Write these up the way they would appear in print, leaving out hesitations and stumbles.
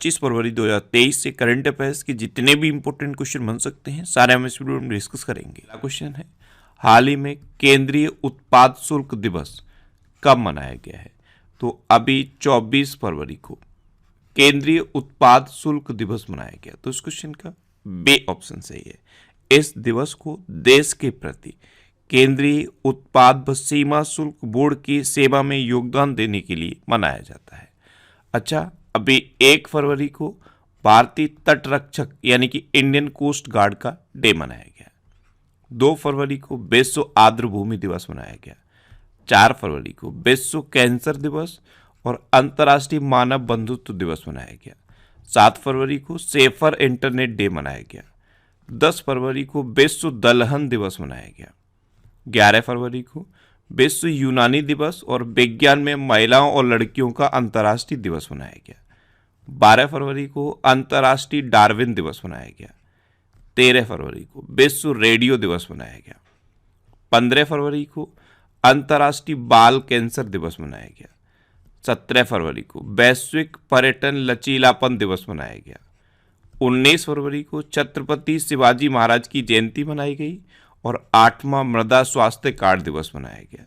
25 फरवरी 2023 से current affairs के जितने भी इंपॉर्टेंट क्वेश्चन बन सकते हैं सारे हम इस वीडियो में डिस्कस करेंगे। अगला क्वेश्चन है, हाल ही में केंद्रीय उत्पाद शुल्क दिवस कब मनाया गया है? तो अभी 24 फरवरी को केंद्रीय उत्पाद शुल्क दिवस मनाया गया। तो इस क्वेश्चन का बी ऑप्शन सही है। इस दिवस को देश के प्रति केंद्रीय उत्पाद व सीमा शुल्क बोर्ड की सेवा में योगदान देने के लिए मनाया जाता है। अच्छा, अभी 1 फरवरी को भारतीय तट रक्षक यानी कि इंडियन कोस्ट गार्ड का डे मनाया गया। 2 फरवरी को विश्व आर्द्र भूमि दिवस मनाया गया। 4 फरवरी को विश्व कैंसर दिवस और अंतर्राष्ट्रीय मानव बंधुत्व दिवस मनाया गया। 7 फरवरी को सेफर इंटरनेट डे मनाया गया। 10 फरवरी को विश्व दलहन दिवस मनाया गया। 11 फरवरी को विश्व यूनानी दिवस और विज्ञान में महिलाओं और लड़कियों का अंतर्राष्ट्रीय दिवस मनाया गया। 12 फरवरी को अंतर्राष्ट्रीय डार्विन दिवस मनाया गया। 13 फरवरी को विश्व रेडियो दिवस मनाया गया। 15 फरवरी को अंतर्राष्ट्रीय बाल कैंसर दिवस मनाया गया। 17 फरवरी को वैश्विक पर्यटन लचीलापन दिवस मनाया गया। 19 फरवरी को छत्रपति शिवाजी महाराज की जयंती मनाई गई और 8वां मृदा स्वास्थ्य कार्ड दिवस मनाया गया।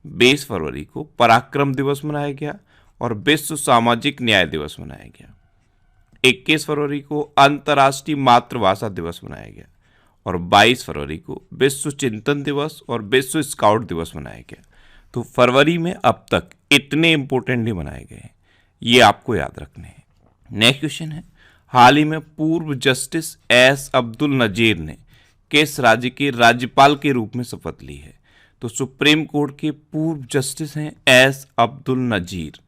20 फरवरी को पराक्रम दिवस मनाया गया और विश्व सामाजिक न्याय दिवस मनाया गया। 21 फरवरी को अंतर्राष्ट्रीय मातृभाषा दिवस मनाया गया और 22 फरवरी को विश्व चिंतन दिवस और विश्व स्काउट दिवस मनाया गया। तो फरवरी में अब तक इतने इंपॉर्टेंट डे मनाए गए हैं, ये आपको याद रखने हैं। नेक्स्ट क्वेश्चन है, हाल ही में पूर्व जस्टिस एस अब्दुल नजीर ने किस राज्य के राज्यपाल के रूप में शपथ ली है? तो सुप्रीम कोर्ट के पूर्व जस्टिस हैं एस अब्दुल नजीर।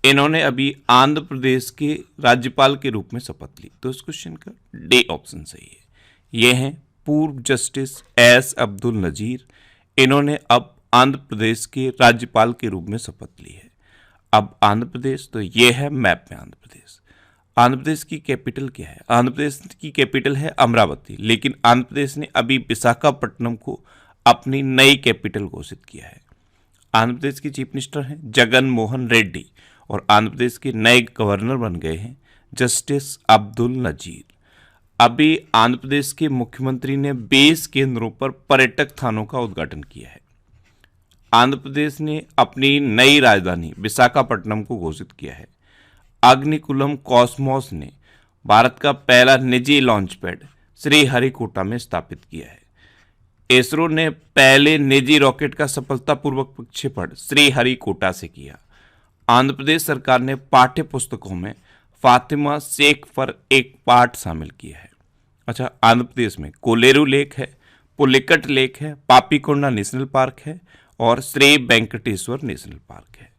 इन्होंने अभी आंध्र प्रदेश के राज्यपाल के रूप में शपथ ली। तो इस क्वेश्चन का डी ऑप्शन सही है। ये हैं पूर्व जस्टिस एस अब्दुल नजीर। इन्होंने अब आंध्र प्रदेश के राज्यपाल के रूप में शपथ ली है। अब आंध्र प्रदेश, तो ये है मैप में आंध्र प्रदेश। आंध्र प्रदेश की कैपिटल क्या है? आंध्र प्रदेश की कैपिटल है अमरावती, लेकिन आंध्र प्रदेश ने अभी विशाखापट्टनम को अपनी नई कैपिटल घोषित किया है। आंध्र प्रदेश के चीफ मिनिस्टर हैं जगन मोहन रेड्डी और आंध्र प्रदेश के नए गवर्नर बन गए हैं जस्टिस अब्दुल नजीर। अभी आंध्र प्रदेश के मुख्यमंत्री ने 20 केंद्रों पर पर्यटक थानों का उद्घाटन किया है। आंध्र प्रदेश ने अपनी नई राजधानी विशाखापट्टनम को घोषित किया है। अग्निकुलम कॉस्मोस ने भारत का पहला निजी लॉन्च पैड श्रीहरिकोटा में स्थापित किया है। इसरो ने पहले निजी रॉकेट का सफलतापूर्वक प्रक्षेपण श्रीहरिकोटा से किया। आंध्र प्रदेश सरकार ने पाठ्य पुस्तकों में फातिमा शेख पर एक पाठ शामिल किया है। अच्छा, आंध्र प्रदेश में कोलेरू लेक है, पुलिकट लेक है, पापीकोंडा नेशनल पार्क है और श्री वेंकटेश्वर नेशनल पार्क है।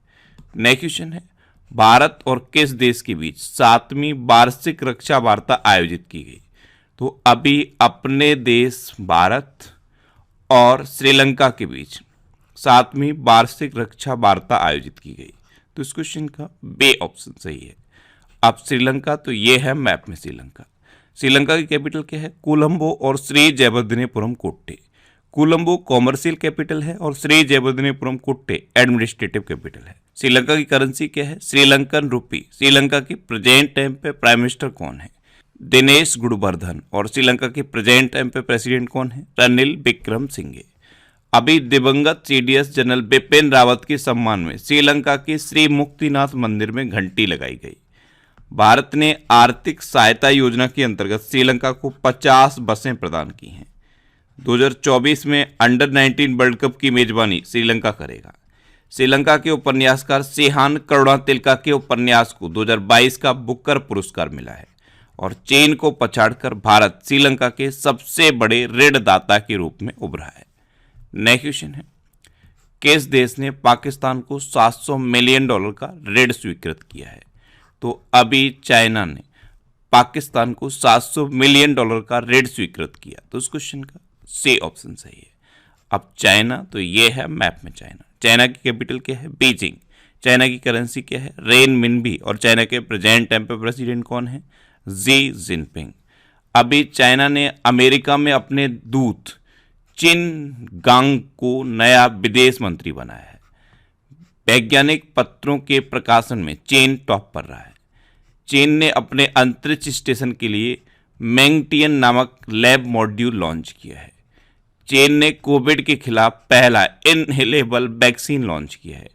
नेक्स्ट क्वेश्चन है, भारत और किस देश के बीच 7वीं वार्षिक रक्षा वार्ता आयोजित की गई? तो अभी अपने देश भारत और श्रीलंका के बीच 7वीं वार्षिक रक्षा वार्ता आयोजित की गई। तो इस क्वेश्चन का बी ऑप्शन सही है। अब श्रीलंका, तो ये है मैप में श्रीलंका। श्रीलंका की कैपिटल क्या है? कोलंबो और श्री जयवर्धनेपुरम कोट्टे। कोलंबो कॉमर्शियल कैपिटल है और श्री जयवर्धनेपुरम कोट्टे एडमिनिस्ट्रेटिव कैपिटल है। श्रीलंका की करेंसी क्या है? श्रीलंकन रुपी। श्रीलंका के प्रेजेंट टाइम पे प्राइम मिनिस्टर कौन है? दिनेश गुणवर्धन। और श्रीलंका के प्रेजेंट टाइम पे प्रेसिडेंट कौन है? रणिल विक्रमसिंघे। अभी दिवंगत सीडीएस जनरल बिपिन रावत के सम्मान में श्रीलंका के श्री मुक्तिनाथ मंदिर में घंटी लगाई गई। भारत ने आर्थिक सहायता योजना के अंतर्गत श्रीलंका को 50 बसें प्रदान की हैं। 2024 में अंडर 19 वर्ल्ड कप की मेजबानी श्रीलंका करेगा। श्रीलंका के उपन्यासकार सेहान करुणातिलका के उपन्यास को 2022 का बुकर पुरस्कार मिला है और चीन को पछाड़कर भारत श्रीलंका के सबसे बड़े ऋणदाता के रूप में उभरा है। नेक्स्ट क्वेश्चन है, किस देश ने पाकिस्तान को $700 मिलियन का ऋण स्वीकृत किया है? तो अभी चाइना ने पाकिस्तान को $700 मिलियन का ऋण स्वीकृत किया। तो इस क्वेश्चन का सी ऑप्शन सही है। अब चाइना, तो ये है मैप में चाइना। चाइना की कैपिटल क्या है? बीजिंग। चाइना की करेंसी क्या है? रेनमिनबी। और चाइना के प्रेजेंट टाइम पे प्रेसिडेंट कौन है? Xi Jinping. अभी चाइना ने अमेरिका में अपने दूत चिन गांग को नया विदेश मंत्री बनाया है। वैज्ञानिक पत्रों के प्रकाशन में चीन टॉप पर रहा है। चीन ने अपने अंतरिक्ष स्टेशन के लिए मैंगटियन नामक लैब मॉड्यूल लॉन्च किया है। चीन ने कोविड के खिलाफ पहला इनहेलेबल वैक्सीन लॉन्च किया है।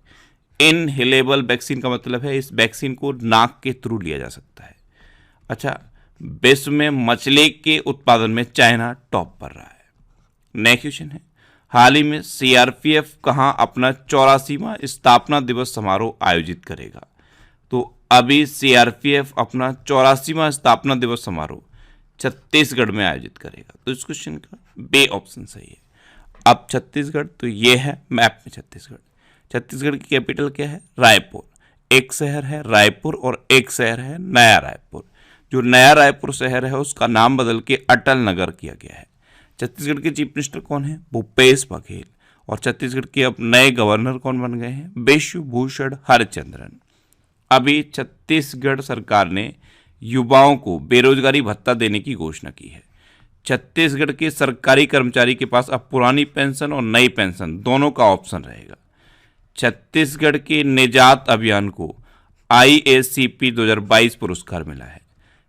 इनहेलेबल वैक्सीन का मतलब है इस वैक्सीन को नाक के थ्रू लिया जा सकता है। अच्छा, विश्व में मछली के उत्पादन में चाइना टॉप पर रहा है। नेक्स्ट क्वेश्चन है, हाल ही में सीआरपीएफ कहाँ अपना 84वां स्थापना दिवस समारोह आयोजित करेगा? तो अभी सीआरपीएफ अपना 84वां स्थापना दिवस समारोह छत्तीसगढ़ में आयोजित करेगा। तो इस क्वेश्चन का बी ऑप्शन सही है। अब छत्तीसगढ़, तो ये है मैप में छत्तीसगढ़। छत्तीसगढ़ की कैपिटल क्या है? रायपुर। एक शहर है रायपुर और एक शहर है नया रायपुर। जो नया रायपुर शहर है उसका नाम बदल के अटल नगर किया गया है। छत्तीसगढ़ के चीफ मिनिस्टर कौन है? भूपेश बघेल। और छत्तीसगढ़ के अब नए गवर्नर कौन बन गए हैं? विश्वभूषण हरचंद्रन। अभी छत्तीसगढ़ सरकार ने युवाओं को बेरोजगारी भत्ता देने की घोषणा की है। छत्तीसगढ़ के सरकारी कर्मचारी के पास अब पुरानी पेंशन और नई पेंशन दोनों का ऑप्शन रहेगा। छत्तीसगढ़ के निजात अभियान को IACP 2022 पुरस्कार मिला है।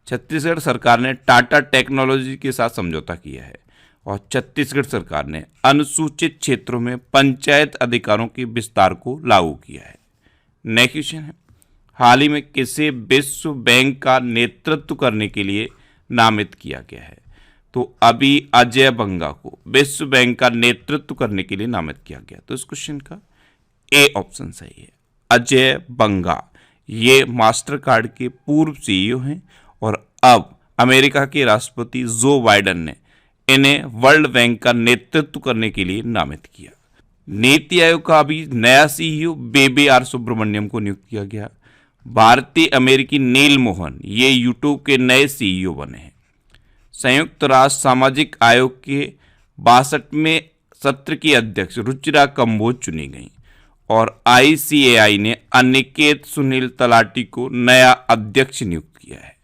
छत्तीसगढ़ सरकार ने टाटा टेक्नोलॉजी के साथ समझौता किया है और छत्तीसगढ़ सरकार ने अनुसूचित क्षेत्रों में पंचायत अधिकारों के विस्तार को लागू किया है। नेक्स्ट क्वेश्चन है, हाल ही में किसे विश्व बैंक का नेतृत्व करने के लिए नामित किया गया है? तो अभी अजय बंगा को विश्व बैंक का नेतृत्व करने के लिए नामित किया गया। तो इस क्वेश्चन का ए ऑप्शन सही है। अजय बंगा ये मास्टर कार्ड के पूर्व CEO हैं और अब अमेरिका के राष्ट्रपति जो बाइडेन ने इन्हें वर्ल्ड बैंक का नेतृत्व करने के लिए नामित किया। नीति आयोग का अभी नया CEO BBR सुब्रमण्यम को नियुक्त किया गया। भारतीय अमेरिकी नील मोहन ये यूट्यूब के नए CEO बने हैं। संयुक्त राष्ट्र सामाजिक आयोग के 62वें सत्र की अध्यक्ष रुचिरा कंबोज चुनी गई और ICAI ने अनिकेत सुनील तलाटी को नया अध्यक्ष नियुक्त किया है।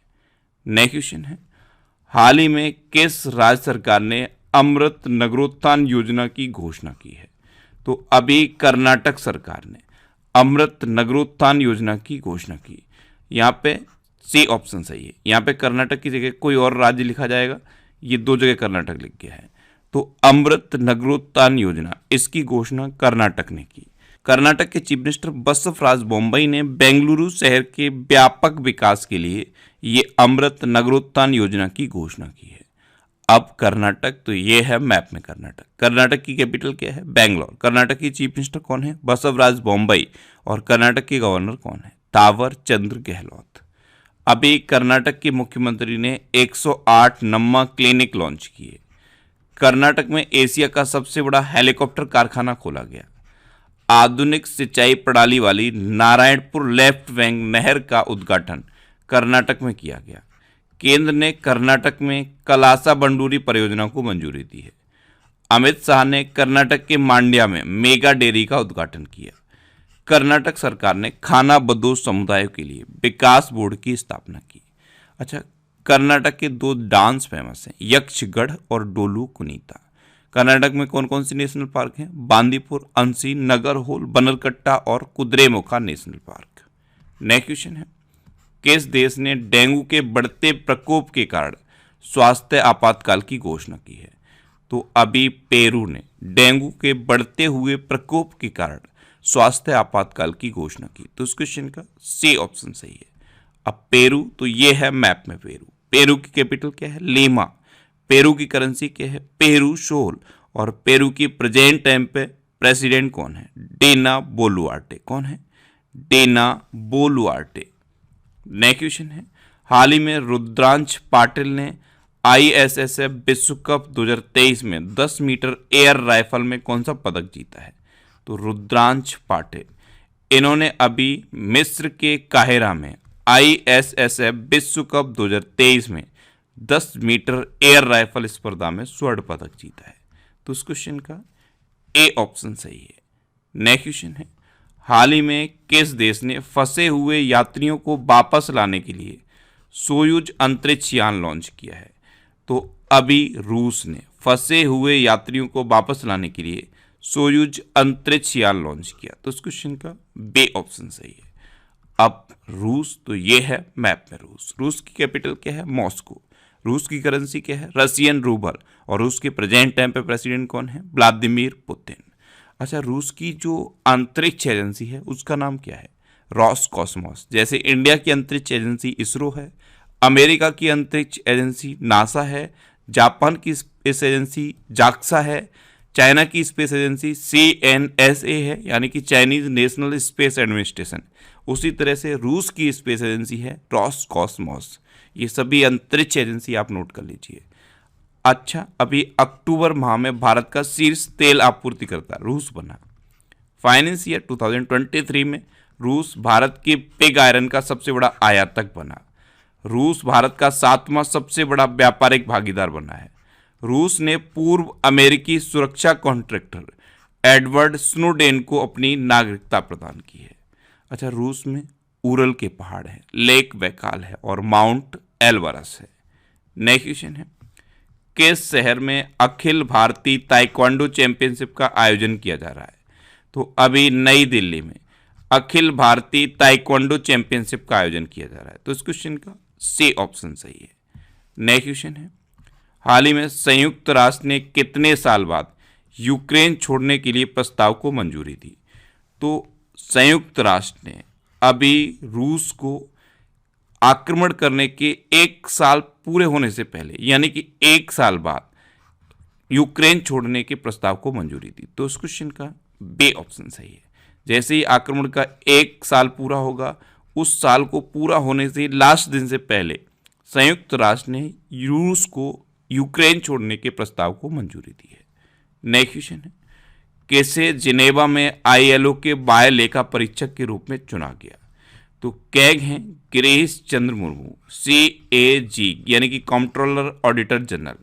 नेक्स्ट क्वेश्चन है, हाल ही में किस राज्य सरकार ने अमृत नगरोत्थान योजना की घोषणा की है? तो अभी कर्नाटक सरकार ने अमृत नगरोत्थान योजना की घोषणा की। यहाँ पे सी ऑप्शन सही है। यहाँ पे कर्नाटक की जगह कोई और राज्य लिखा जाएगा, ये दो जगह कर्नाटक लिख गया है। तो अमृत नगरोत्थान योजना इसकी घोषणा कर्नाटक ने की। कर्नाटक के चीफ मिनिस्टर बसवराज बोम्मई ने बेंगलुरु शहर के व्यापक विकास के लिए ये अमृत नगरोत्थान योजना की घोषणा की है। अब कर्नाटक, तो ये है मैप में कर्नाटक। कर्नाटक की कैपिटल क्या है? बेंगलोर। कर्नाटक की चीफ मिनिस्टर कौन है? बसवराज बोम्मई। और कर्नाटक के गवर्नर कौन है? तावर चंद्र गहलोत। अभी कर्नाटक के मुख्यमंत्री ने 108 नम्मा क्लिनिक लॉन्च किए। कर्नाटक में एशिया का सबसे बड़ा हेलीकॉप्टर कारखाना खोला गया। आधुनिक सिंचाई प्रणाली वाली नारायणपुर लेफ्ट बैंक नहर का उद्घाटन कर्नाटक में किया गया। केंद्र ने कर्नाटक में कलासा बंडूरी परियोजना को मंजूरी दी है। अमित शाह ने कर्नाटक के मांड्या में मेगा डेयरी का उद्घाटन किया। कर्नाटक सरकार ने खाना बदोश समुदायों के लिए विकास बोर्ड की स्थापना की। अच्छा, कर्नाटक के दो डांस फेमस हैं, यक्षगढ़ और डोलू कुनीता। कर्नाटक में कौन कौन सी नेशनल पार्क हैं? बांदीपुर, अंसी, नगरहोल, बनरकट्टा और Kudremukha national park. Next question है, किस देश ने डेंगू के बढ़ते प्रकोप के कारण स्वास्थ्य आपातकाल की घोषणा की है? तो अभी पेरू ने डेंगू के बढ़ते हुए प्रकोप के कारण स्वास्थ्य आपातकाल की घोषणा की। तो इस क्वेश्चन का सी ऑप्शन सही है। अब पेरू, तो ये है मैप में पेरू। पेरू की कैपिटल क्या है? लीमा। पेरू की करेंसी क्या है? Peru sol. और पेरू की प्रेजेंट टाइम पे प्रेसिडेंट कौन है? Dina Boluarte. कौन है? Dina Boluarte. नेक्स्ट क्वेश्चन है, हाल ही में रुद्रांश पाटिल ने ISSF विश्व कप 2023 में 10 मीटर एयर राइफल में कौन सा पदक जीता है? तो रुद्रांश पाटिल, इन्होंने अभी मिस्र के काहिरा में ISSF विश्व कप 2023 में 10 मीटर एयर राइफल स्पर्धा में स्वर्ण पदक जीता है। तो इस क्वेश्चन का ए ऑप्शन सही है। नेक्स्ट क्वेश्चन है, हाल ही में किस देश ने फंसे हुए यात्रियों को वापस लाने के लिए सोयूज अंतरिक्ष यान लॉन्च किया है? तो अभी रूस ने फंसे हुए यात्रियों को वापस लाने के लिए सोयूज अंतरिक्ष यान लॉन्च किया। तो इस क्वेश्चन का बी ऑप्शन सही है। अब रूस, तो ये है मैप में रूस। रूस की कैपिटल क्या है? मॉस्को। रूस की करेंसी क्या है? Russian rouble. और रूस के प्रेजेंट टाइम पे प्रेसिडेंट कौन है? Vladimir Putin. अच्छा, रूस की जो अंतरिक्ष एजेंसी है उसका नाम क्या है? रॉसकॉस्मोस। जैसे इंडिया की अंतरिक्ष एजेंसी इसरो है, अमेरिका की अंतरिक्ष एजेंसी नासा है, जापान की स्पेस एजेंसी जाक्सा है, चाइना की स्पेस एजेंसी CNSA है, यानी कि चाइनीज नेशनल स्पेस एडमिनिस्ट्रेशन। उसी तरह से रूस की स्पेस एजेंसी है रॉसकॉस्मोस। ये सभी अंतरिक्ष एजेंसी आप नोट कर लीजिए। अच्छा, अभी अक्टूबर माह में भारत का शीर्ष तेल आपूर्ति करता रूस बना। फाइनेंस ईयर 2023 में रूस भारत के पिग आयरन का सबसे बड़ा आयातक बना। रूस भारत का 7वां सबसे बड़ा व्यापारिक भागीदार बना है। रूस ने पूर्व अमेरिकी सुरक्षा कॉन्ट्रैक्टर एडवर्ड स्नोडेन को अपनी नागरिकता प्रदान की है। अच्छा, रूस में उरल के पहाड़ हैं, लेक बैकाल है और माउंट एल्बरस है। नेक्स्ट क्वेश्चन है, किस शहर में अखिल भारतीय ताइक्वांडो चैंपियनशिप का आयोजन किया जा रहा है? तो अभी नई दिल्ली में अखिल भारतीय ताइक्वांडो चैंपियनशिप का आयोजन किया जा रहा है। तो इस क्वेश्चन का सी ऑप्शन सही है। नेक्स्ट क्वेश्चन है, हाल ही में संयुक्त राष्ट्र ने कितने साल बाद यूक्रेन छोड़ने के लिए प्रस्ताव को मंजूरी दी? तो संयुक्त राष्ट्र ने अभी रूस को आक्रमण करने के 1 साल पूरे होने से पहले, यानी कि 1 साल बाद यूक्रेन छोड़ने के प्रस्ताव को मंजूरी दी। तो इस क्वेश्चन का बी ऑप्शन सही है। जैसे ही आक्रमण का 1 साल पूरा होगा, उस साल को पूरा होने से लास्ट दिन से पहले संयुक्त राष्ट्र ने रूस को यूक्रेन छोड़ने के प्रस्ताव को मंजूरी दी है। नेक्स्ट क्वेश्चन है, कैसे जिनेवा में ILO के बाह्य लेखा परीक्षक के रूप में चुना गया? तो कैग हैं गिरीश चंद्र मुर्मू, CAG यानी कि कंट्रोलर ऑडिटर जनरल,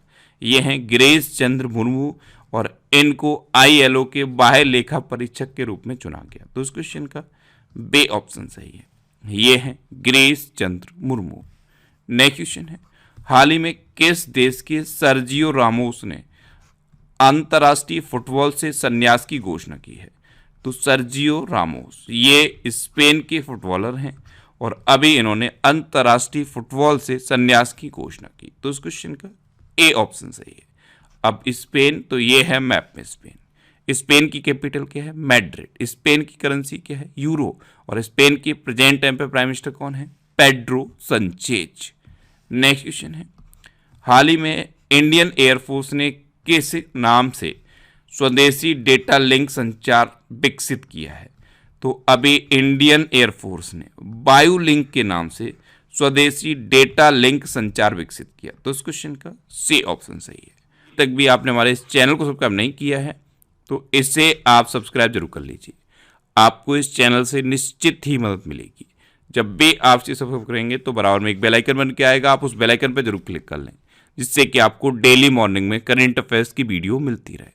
ये हैं गिरीश चंद्र मुर्मू और इनको ILO के बाह्य लेखा परीक्षक के रूप में चुना गया। तो इस क्वेश्चन का बी ऑप्शन सही है, ये हैं गिरीश चंद्र मुर्मू। नेक्स्ट क्वेश्चन है, हाल ही में किस देश के सर्जियो रामोस ने अंतर्राष्ट्रीय फुटबॉल से संन्यास की घोषणा की है? तो सर्जियो रामोस ये स्पेन के फुटबॉलर हैं और अभी इन्होंने अंतर्राष्ट्रीय फुटबॉल से संन्यास की घोषणा की। तो इस क्वेश्चन का ए ऑप्शन सही है। अब स्पेन, तो ये है मैप में स्पेन। स्पेन की कैपिटल क्या है? मैड्रिड। स्पेन की करेंसी क्या है? यूरो। और स्पेन के प्रेजेंट टाइम पे प्राइम मिनिस्टर कौन है? पेड्रो संचेज। नेक्स्ट क्वेश्चन है, हाल ही में इंडियन एयरफोर्स ने किस नाम से स्वदेशी डेटा लिंक संचार विकसित किया है? तो अभी इंडियन एयरफोर्स ने वायु लिंक के नाम से स्वदेशी डेटा लिंक संचार विकसित किया। तो इस क्वेश्चन का सी ऑप्शन सही है। तक भी आपने हमारे इस चैनल को सब्सक्राइब नहीं किया है तो इसे आप सब्सक्राइब जरूर कर लीजिए। आपको इस चैनल से निश्चित ही मदद मिलेगी। जब भी आप इसे सब्सक्राइब करेंगे तो बराबर में एक बेल आइकन बन के आएगा, आप उस बेल आइकन पर जरूर क्लिक कर लें, जिससे कि आपको डेली मॉर्निंग में करंट अफेयर्स की वीडियो मिलती रहे।